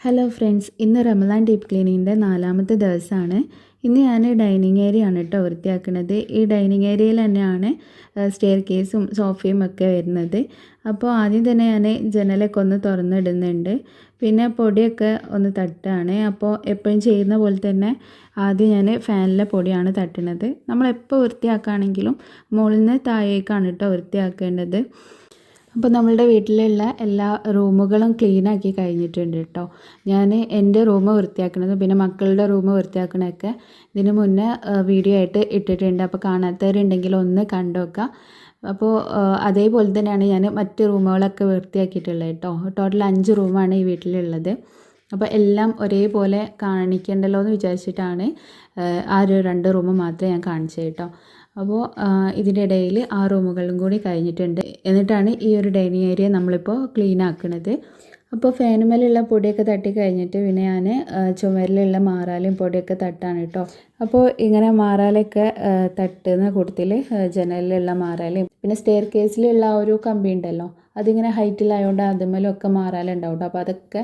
Hello friends, ഇന്ന് Ramadan deep ക്ലീനിങ്ങിൻ്റെ 4ാമത്തെ ദിവസമാണ്. ഇന്ന് ഞാൻ ഡൈനിങ് ഏരിയ ആണ് കേട്ടോ വൃത്തിയാക്കുന്നത്. ഈ ഡൈനിങ് ഏരിയയിൽ തന്നെയാണ് സ്റ്റെയർ കേസും സോഫയും ഒക്കെ വരുന്നത്. അപ്പോൾ ആദ്യം തന്നെ ഞാൻ ജനലൊക്കെ ഒന്ന് തുറന്നിടുന്നുണ്ട്. പിന്നെ പൊടിയൊക്കെ ഒന്ന് തട്ടുകയാണ്. അപ്പോൾ എപ്പോഴും ചെയ്യുന്ന പോലെ തന്നെ ആദ്യം ഞാൻ ഫാനിലെ പൊടിയാണ് തട്ടുന്നത്. നമ്മളെപ്പോൾ വൃത്തിയാക്കുകയാണെങ്കിലും മുകളിൽ നിന്ന് താഴേക്കാണ് കേട്ടോ വൃത്തിയാക്കേണ്ടത്. അപ്പോൾ നമ്മളുടെ വീട്ടിലുള്ള എല്ലാ റൂമുകളും ക്ലീനാക്കി കഴിഞ്ഞിട്ടുണ്ട് കേട്ടോ. ഞാൻ എൻ്റെ റൂം വൃത്തിയാക്കണതും പിന്നെ മക്കളുടെ റൂം വൃത്തിയാക്കണതൊക്കെ ഇതിന് മുന്നേ വീഡിയോ ആയിട്ട് ഇട്ടിട്ടുണ്ട്. അപ്പോൾ കാണാത്തവരുണ്ടെങ്കിൽ ഒന്ന് കണ്ടു നോക്കുക. അപ്പോൾ അതേപോലെ തന്നെയാണ് ഞാൻ മറ്റ് റൂമുകളൊക്കെ വൃത്തിയാക്കിയിട്ടുള്ളത് കേട്ടോ. ടോട്ടൽ 5 റൂമാണ് ഈ വീട്ടിലുള്ളത്. അപ്പോൾ എല്ലാം ഒരേപോലെ കാണിക്കണ്ടല്ലോ എന്ന് വിചാരിച്ചിട്ടാണ് ആ ഒരു 2 റൂം മാത്രമേ ഞാൻ കാണിച്ചത് കേട്ടോ. അപ്പോൾ ഇതിൻ്റെ ഇടയിൽ ആ റൂമുകളും കൂടി കഴിഞ്ഞിട്ടുണ്ട്. എന്നിട്ടാണ് ഈ ഒരു ഡൈനിങ് ഏരിയ നമ്മളിപ്പോൾ ക്ലീൻ ആക്കുന്നത്. അപ്പോൾ ഫാനുമേലുള്ള പൊടിയൊക്കെ തട്ടി കഴിഞ്ഞിട്ട് പിന്നെ ഞാൻ ചുമരിലുള്ള മാറാലയും പൊടിയൊക്കെ തട്ടാണ് കേട്ടോ. അപ്പോൾ ഇങ്ങനെ മാറാലയൊക്കെ തട്ടുന്ന കൂട്ടത്തിൽ ജനലിലുള്ള മാറാലയും പിന്നെ സ്റ്റെയർ കേസിലുള്ള ആ ഒരു കമ്പി ഉണ്ടല്ലോ, അതിങ്ങനെ ഹൈറ്റിലായതുകൊണ്ട് അതുമേലൊക്കെ മാറാല ഉണ്ടാവും കേട്ടോ. അപ്പോൾ അതൊക്കെ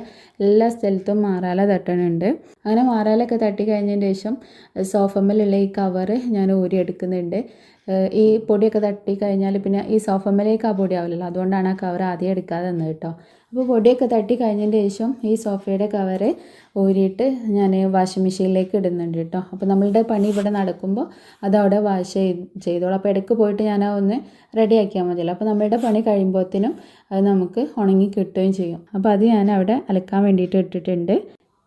എല്ലാ സ്ഥലത്തും മാറാല തട്ടണുണ്ട്. അങ്ങനെ മാറാലൊക്കെ തട്ടി കഴിഞ്ഞതിന് ശേഷം സോഫമ്മേലുള്ള ഈ കവറ് ഞാൻ ഊരിയെടുക്കുന്നുണ്ട്. ഈ പൊടിയൊക്കെ തട്ടി കഴിഞ്ഞാൽ പിന്നെ ഈ സോഫമ്മേലേക്ക് ആ പൊടി ആവില്ലല്ലോ, അതുകൊണ്ടാണ് ആ കവർ ആദ്യം എടുക്കാതെ തന്നത് കേട്ടോ. അപ്പോൾ പൊടിയൊക്കെ തട്ടി കഴിഞ്ഞതിന് ശേഷം ഈ സോഫയുടെ കവറ് ഊരിയിട്ട് ഞാൻ വാഷിംഗ് മെഷീനിലേക്ക് ഇടുന്നുണ്ട് കേട്ടോ. അപ്പോൾ നമ്മളുടെ പണി ഇവിടെ നടക്കുമ്പോൾ അതവിടെ വാഷ് ചെയ്തോളൂ. അപ്പോൾ ഇടയ്ക്ക് പോയിട്ട് ഞാൻ ഒന്ന് റെഡിയാക്കിയാൽ മതിയല്ലോ. അപ്പോൾ നമ്മളുടെ പണി കഴിയുമ്പോഴത്തേനും അത് നമുക്ക് ഉണങ്ങി കിട്ടുകയും ചെയ്യും. അപ്പോൾ അത് ഞാൻ അവിടെ അലക്കാൻ വേണ്ടിയിട്ട് ഇട്ടിട്ടുണ്ട്.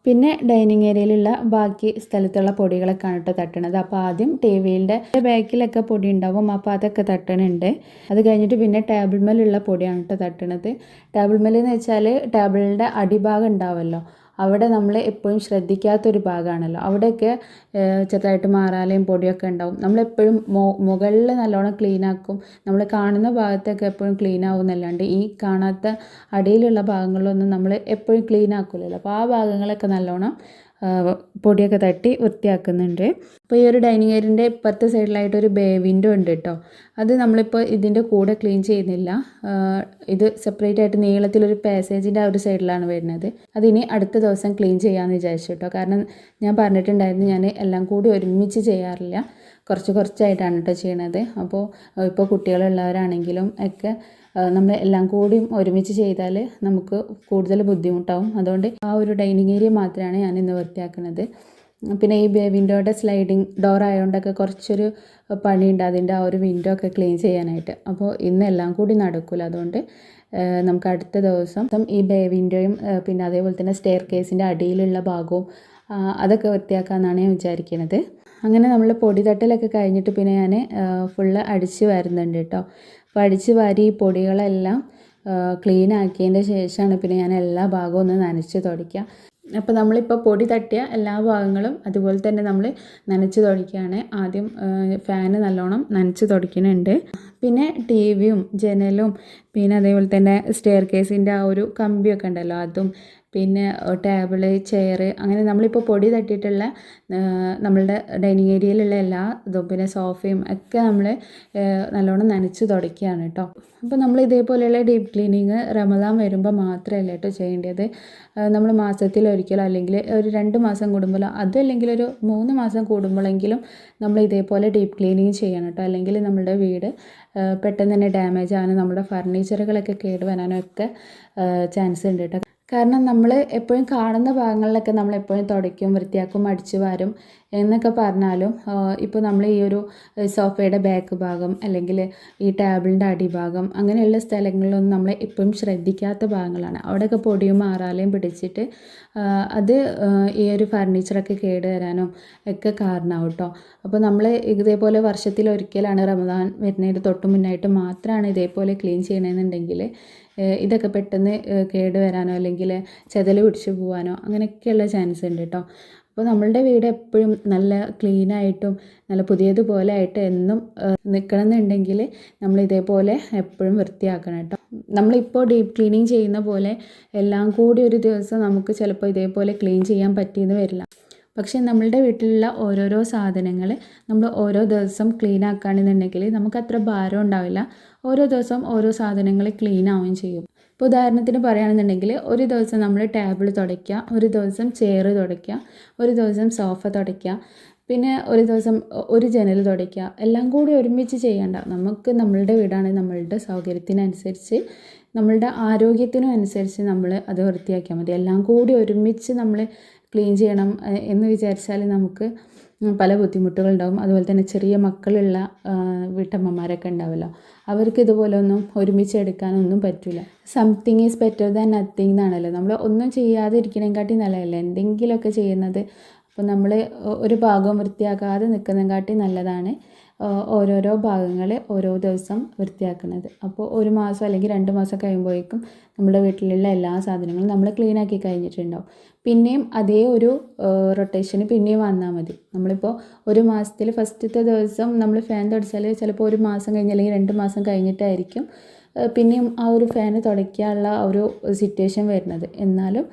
പിന്നെ ഡൈനിങ് ഏരിയയിലുള്ള ബാക്കി സ്ഥലത്തുള്ള പൊടികളൊക്കെയാണ് കേട്ടോ തട്ടണത്. അപ്പോൾ ആദ്യം ടിവിയുടെ ബാക്കിലൊക്കെ പൊടി ഉണ്ടാവും, അപ്പോൾ അതൊക്കെ തട്ടണുണ്ട്. അത് കഴിഞ്ഞിട്ട് പിന്നെ ടേബിൾ മേലുള്ള പൊടിയാണ് കേട്ടോ തട്ടണത്. ടേബിൾ മേലെന്ന് വെച്ചാൽ ടേബിളിൻ്റെ അടിഭാഗം ഉണ്ടാവുമല്ലോ, അവിടെ നമ്മൾ എപ്പോഴും ശ്രദ്ധിക്കാത്തൊരു ഭാഗമാണല്ലോ, അവിടെയൊക്കെ ചെറുതായിട്ട് മാറാലയും പൊടിയൊക്കെ ഉണ്ടാവും. നമ്മളെപ്പോഴും മുകളിൽ നല്ലോണം ക്ലീനാക്കും, നമ്മൾ കാണുന്ന ഭാഗത്തൊക്കെ എപ്പോഴും ക്ലീൻ ആവുമെന്നല്ലാണ്ട് ഈ കാണാത്ത അടിയിലുള്ള ഭാഗങ്ങളിലൊന്നും നമ്മൾ എപ്പോഴും ക്ലീൻ ആക്കില്ലല്ലോ. അപ്പോൾ ആ ഭാഗങ്ങളൊക്കെ നല്ലോണം പൊടിയൊക്കെ തട്ടി വൃത്തിയാക്കുന്നുണ്ട്. അപ്പോൾ ഈ ഒരു ഡൈനിങ് ഏരിയൻ്റെ ഇപ്പുറത്തെ സൈഡിലായിട്ടൊരു ബേ വിൻഡോ ഉണ്ട് കേട്ടോ. അത് നമ്മളിപ്പോൾ ഇതിൻ്റെ കൂടെ ക്ലീൻ ചെയ്യുന്നില്ല, ഇത് സെപ്പറേറ്റ് ആയിട്ട് നീളത്തിലൊരു പാസേജിൻ്റെ ആ ഒരു സൈഡിലാണ് വരുന്നത്. അതിനി അടുത്ത ദിവസം ക്ലീൻ ചെയ്യാമെന്ന് വിചാരിച്ചു കേട്ടോ. കാരണം ഞാൻ പറഞ്ഞിട്ടുണ്ടായിരുന്നു ഞാൻ എല്ലാം കൂടി ഒരുമിച്ച് ചെയ്യാറില്ല, കുറച്ചായിട്ടാണ് കേട്ടോ ചെയ്യണത്. അപ്പോൾ ഇപ്പോൾ കുട്ടികളുള്ളവരാണെങ്കിലും ഒക്കെ നമ്മൾ എല്ലാം കൂടിയും ഒരുമിച്ച് ചെയ്താൽ നമുക്ക് കൂടുതൽ ബുദ്ധിമുട്ടാവും. അതുകൊണ്ട് ആ ഒരു ഡൈനിങ് ഏരിയ മാത്രമാണ് ഞാൻ ഇന്ന് വൃത്തിയാക്കുന്നത്. പിന്നെ ഈ വിൻഡോയുടെ സ്ലൈഡിങ് ഡോർ ആയതുകൊണ്ടൊക്കെ കുറച്ചൊരു പണിയുണ്ട് അതിൻ്റെ ആ ഒരു വിൻഡോ ഒക്കെ ക്ലീൻ ചെയ്യാനായിട്ട്. അപ്പോൾ ഇന്ന് എല്ലാം കൂടി നടക്കില്ല, അതുകൊണ്ട് നമുക്ക് അടുത്ത ദിവസം ഈ ബേ വിൻഡോയും പിന്നെ അതേപോലെ തന്നെ സ്റ്റെയർ കേസിൻ്റെ അടിയിലുള്ള ഭാഗവും അതൊക്കെ വൃത്തിയാക്കാമെന്നാണ് ഞാൻ വിചാരിക്കുന്നത്. അങ്ങനെ നമ്മൾ പൊടി തട്ടലൊക്കെ കഴിഞ്ഞിട്ട് പിന്നെ ഞാൻ ഫുള്ള് അടിച്ച് വരുന്നുണ്ട് കേട്ടോ. അപ്പോൾ അടിച്ച് വാരി ഈ പൊടികളെല്ലാം ക്ലീൻ ആക്കിയതിൻ്റെ ശേഷമാണ് പിന്നെ ഞാൻ എല്ലാ ഭാഗവും ഒന്ന് നനച്ച് തുടയ്ക്കുക. അപ്പോൾ നമ്മളിപ്പോൾ പൊടി തട്ടിയ എല്ലാ ഭാഗങ്ങളും അതുപോലെ തന്നെ നമ്മൾ നനച്ച് തുടയ്ക്കുകയാണ്. ആദ്യം ഫാന് നല്ലോണം നനച്ച് തുടയ്ക്കുന്നുണ്ട്. പിന്നെ ടി വിയും ജനലും പിന്നെ അതേപോലെ തന്നെ സ്റ്റെയർ കേസിൻ്റെ ആ ഒരു കമ്പിയൊക്കെ ഉണ്ടല്ലോ അതും പിന്നെ ടേബിള് ചെയർ അങ്ങനെ നമ്മളിപ്പോൾ പൊടി തട്ടിയിട്ടുള്ള നമ്മളുടെ ഡൈനിങ് ഏരിയയിലുള്ള എല്ലാ ഇതും പിന്നെ സോഫയും ഒക്കെ നമ്മൾ നല്ലോണം നനച്ച് തുടയ്ക്കുകയാണ് കേട്ടോ. അപ്പോൾ നമ്മൾ ഇതേപോലെയുള്ള ഡീപ്പ് ക്ലീനിങ് റമദാൻ വരുമ്പോൾ മാത്രമല്ല കേട്ടോ ചെയ്യേണ്ടത്. നമ്മൾ മാസത്തിലൊരിക്കലോ അല്ലെങ്കിൽ ഒരു 2 മാസം കൂടുമ്പോഴോ അതല്ലെങ്കിൽ ഒരു 3 മാസം കൂടുമ്പോഴെങ്കിലും നമ്മൾ ഇതേപോലെ ഡീപ്പ് ക്ലീനിങ് ചെയ്യണം കേട്ടോ. അല്ലെങ്കിൽ നമ്മുടെ വീട് പെട്ടെന്ന് തന്നെ ഡാമേജ് ആകാനും നമ്മുടെ ഫർണിച്ചറുകളൊക്കെ കേടുവരാനും ഒക്കെ ചാൻസ് ഉണ്ട് കേട്ടോ. കാരണം നമ്മൾ എപ്പോഴും കാണുന്ന ഭാഗങ്ങളിലൊക്കെ നമ്മൾ എപ്പോഴും തുടയ്ക്കും, വൃത്തിയാക്കും, അടിച്ചു വാരും എന്നൊക്കെ പറഞ്ഞാലും ഇപ്പോൾ നമ്മൾ ഈ ഒരു സോഫയുടെ ബാക്ക് ഭാഗം അല്ലെങ്കിൽ ഈ ടേബിളിൻ്റെ അടിഭാഗം അങ്ങനെയുള്ള സ്ഥലങ്ങളിലൊന്നും നമ്മൾ എപ്പോഴും ശ്രദ്ധിക്കാത്ത ഭാഗങ്ങളാണ്. അവിടെയൊക്കെ പൊടിയും മാറാലയും പിടിച്ചിട്ട് അത് ഈ ഒരു ഫർണിച്ചറൊക്കെ കേടുവരാനും ഒക്കെ കാരണമാവും കേട്ടോ. അപ്പോൾ നമ്മൾ ഇതേപോലെ വർഷത്തിലൊരിക്കലാണ് റമദാൻ വരുന്നതിന് തൊട്ട് മുന്നായിട്ട് മാത്രമാണ് ഇതേപോലെ ക്ലീൻ ചെയ്യണമെന്നുണ്ടെങ്കിൽ ഇതൊക്കെ പെട്ടെന്ന് കേടുവരാനോ അല്ലെങ്കിൽ ചെതൽ പിടിച്ചു പോകാനോ അങ്ങനെയൊക്കെയുള്ള ചാൻസ് ഉണ്ട് കേട്ടോ. അപ്പോൾ നമ്മളുടെ വീട് എപ്പോഴും നല്ല ക്ലീനായിട്ടും നല്ല പുതിയതുപോലെ ആയിട്ട് എന്നും നിൽക്കണം എന്നുണ്ടെങ്കിൽ നമ്മൾ ഇതേപോലെ എപ്പോഴും വൃത്തിയാക്കണം കേട്ടോ. നമ്മളിപ്പോൾ ഡീപ്പ് ക്ലീനിങ് ചെയ്യുന്ന പോലെ എല്ലാം കൂടി ഒരു ദിവസം നമുക്ക് ചിലപ്പോൾ ഇതേപോലെ ക്ലീൻ ചെയ്യാൻ പറ്റിയെന്ന് വരില്ല. പക്ഷേ നമ്മളുടെ വീട്ടിലുള്ള ഓരോരോ സാധനങ്ങൾ നമ്മൾ ഓരോ ദിവസം ക്ലീൻ ആക്കുകയാണെന്നുണ്ടെങ്കിൽ നമുക്കത്ര ഭാരം ഉണ്ടാവില്ല. ഓരോ ദിവസം ഓരോ സാധനങ്ങൾ ക്ലീൻ ആവുകയും ചെയ്യും. ഇപ്പോൾ ഉദാഹരണത്തിന് പറയുകയാണെന്നുണ്ടെങ്കിൽ ഒരു ദിവസം നമ്മൾ ടേബിൾ തുടയ്ക്കുക, ഒരു ദിവസം ചെയർ തുടയ്ക്കുക, ഒരു ദിവസം സോഫ തുടയ്ക്കുക, പിന്നെ ഒരു ദിവസം ഒരു ജനൽ തുടയ്ക്കുക. എല്ലാം കൂടി ഒരുമിച്ച് ചെയ്യേണ്ട. നമുക്ക് നമ്മളുടെ വീടാണ്, നമ്മളുടെ സൗകര്യത്തിനനുസരിച്ച് നമ്മളുടെ ആരോഗ്യത്തിനും അനുസരിച്ച് നമ്മൾ അത് വൃത്തിയാക്കിയാൽ മതി. എല്ലാം കൂടി ഒരുമിച്ച് നമ്മൾ ക്ലീൻ ചെയ്യണം എന്ന് വിചാരിച്ചാൽ നമുക്ക് പല ബുദ്ധിമുട്ടുകളുണ്ടാവും. അതുപോലെ തന്നെ ചെറിയ മക്കളുള്ള വീട്ടമ്മമാരൊക്കെ ഉണ്ടാവുമല്ലോ, അവർക്ക് ഇതുപോലൊന്നും ഒരുമിച്ച് എടുക്കാനൊന്നും പറ്റില്ല. Something is better than nothing എന്നാണല്ലോ. നമ്മൾ ഒന്നും ചെയ്യാതെ ഇരിക്കണേക്കാട്ടി നല്ലതല്ല എന്തെങ്കിലുമൊക്കെ ചെയ്യുന്നത്. അപ്പോൾ നമ്മൾ ഒരു ഭാഗം വൃത്തിയാക്കാതെ നിൽക്കുന്നതിനെക്കാട്ടി നല്ലതാണ് ഓരോരോ ഭാഗങ്ങൾ ഓരോ ദിവസം വൃത്തിയാക്കുന്നത്. അപ്പോൾ ഒരു മാസം അല്ലെങ്കിൽ 2 മാസം കഴിയുമ്പോഴേക്കും നമ്മുടെ വീട്ടിലുള്ള എല്ലാ സാധനങ്ങളും നമ്മൾ ക്ലീനാക്കി കഴിഞ്ഞിട്ടുണ്ടാവും. പിന്നെയും അതേ ഒരു റൊട്ടേഷന് പിന്നെയും വന്നാൽ മതി. നമ്മളിപ്പോൾ ഒരു മാസത്തിൽ ഫസ്റ്റത്തെ ദിവസം നമ്മൾ ഫാൻ തുടച്ചാൽ ചിലപ്പോൾ ഒരു മാസം കഴിഞ്ഞ് അല്ലെങ്കിൽ 2 മാസം കഴിഞ്ഞിട്ടായിരിക്കും പിന്നെയും ആ ഒരു ഫാന് തുടയ്ക്കാനുള്ള ഒരു സിറ്റുവേഷൻ വരുന്നത്. എന്നാലും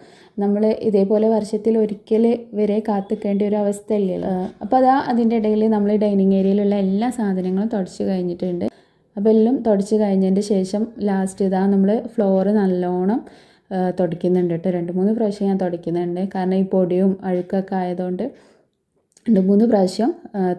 നമ്മൾ ഇതേപോലെ വർഷത്തിൽ ഒരിക്കൽ വരെ കാത്തിക്കേണ്ട ഒരു അവസ്ഥയില്ലല്ലോ. അപ്പോൾ അതിൻ്റെ ഇടയിൽ നമ്മൾ ഡൈനിങ് ഏരിയയിലുള്ള എല്ലാ സാധനങ്ങളും തുടച്ച് കഴിഞ്ഞിട്ടുണ്ട്. അപ്പോൾ എല്ലാം തുടച്ച് കഴിഞ്ഞതിൻ്റെ ശേഷം ലാസ്റ്റ് നമ്മൾ ഫ്ലോറ് നല്ലോണം തുടയ്ക്കുന്നുണ്ട് കേട്ടോ. 2-3 പ്രാവശ്യം ഞാൻ തുടയ്ക്കുന്നുണ്ട്. കാരണം ഈ പൊടിയും അഴുക്കൊക്കെ ആയതുകൊണ്ട് 2-3 പ്രാവശ്യം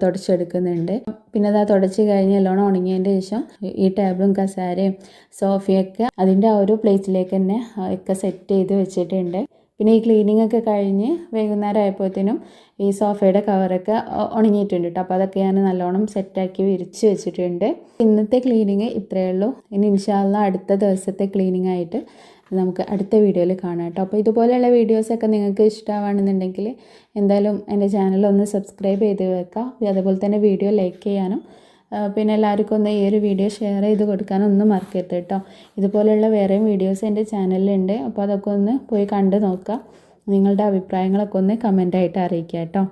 തുടച്ചെടുക്കുന്നുണ്ട്. പിന്നെ തുടച്ച് കഴിഞ്ഞ് നല്ലോണം ഉണങ്ങിയതിൻ്റെ ശേഷം ഈ ടേബിളും കസേരയും സോഫയൊക്കെ അതിൻ്റെ ആ ഒരു പ്ലേസിലേക്ക് തന്നെ ഒക്കെ സെറ്റ് ചെയ്ത് വെച്ചിട്ടുണ്ട്. പിന്നെ ഈ ക്ലീനിങ് ഒക്കെ കഴിഞ്ഞ് വൈകുന്നേരം ആയപ്പോഴത്തേനും ഈ സോഫയുടെ കവറൊക്കെ ഉണങ്ങിയിട്ടുണ്ട് കേട്ടോ. അപ്പോൾ അതൊക്കെ ഞാൻ നല്ലോണം സെറ്റാക്കി വിരിച്ച് വെച്ചിട്ടുണ്ട്. ഇന്നത്തെ ക്ലീനിങ് ഇത്രയേ ഉള്ളൂ. ഇനി ഇൻഷാ അല്ലാഹ് അടുത്ത ദിവസത്തെ ക്ലീനിങ് ആയിട്ട് നമുക്ക് അടുത്ത വീഡിയോയിൽ കാണാം കേട്ടോ. അപ്പോൾ ഇതുപോലെയുള്ള വീഡിയോസൊക്കെ നിങ്ങൾക്ക് ഇഷ്ടമാണെന്നുണ്ടെങ്കിൽ എന്തായാലും എൻ്റെ ചാനലൊന്ന് സബ്സ്ക്രൈബ് ചെയ്ത് വെക്കുക. അതുപോലെ തന്നെ വീഡിയോ ലൈക്ക് ചെയ്യാനും പിന്നെ എല്ലാവർക്കും ഒന്ന് ഈ ഒരു വീഡിയോ ഷെയർ ചെയ്ത് കൊടുക്കാനൊന്നും മറക്കരുത് കേട്ടോ. ഇതുപോലെയുള്ള വേറെയും വീഡിയോസ് എൻ്റെ ചാനലിലുണ്ട്. അപ്പോൾ അതൊക്കെ ഒന്ന് പോയി കണ്ട് നോക്കുക. നിങ്ങളുടെ അഭിപ്രായങ്ങളൊക്കെ ഒന്ന് കമൻ്റായിട്ട് അറിയിക്കുക കേട്ടോ.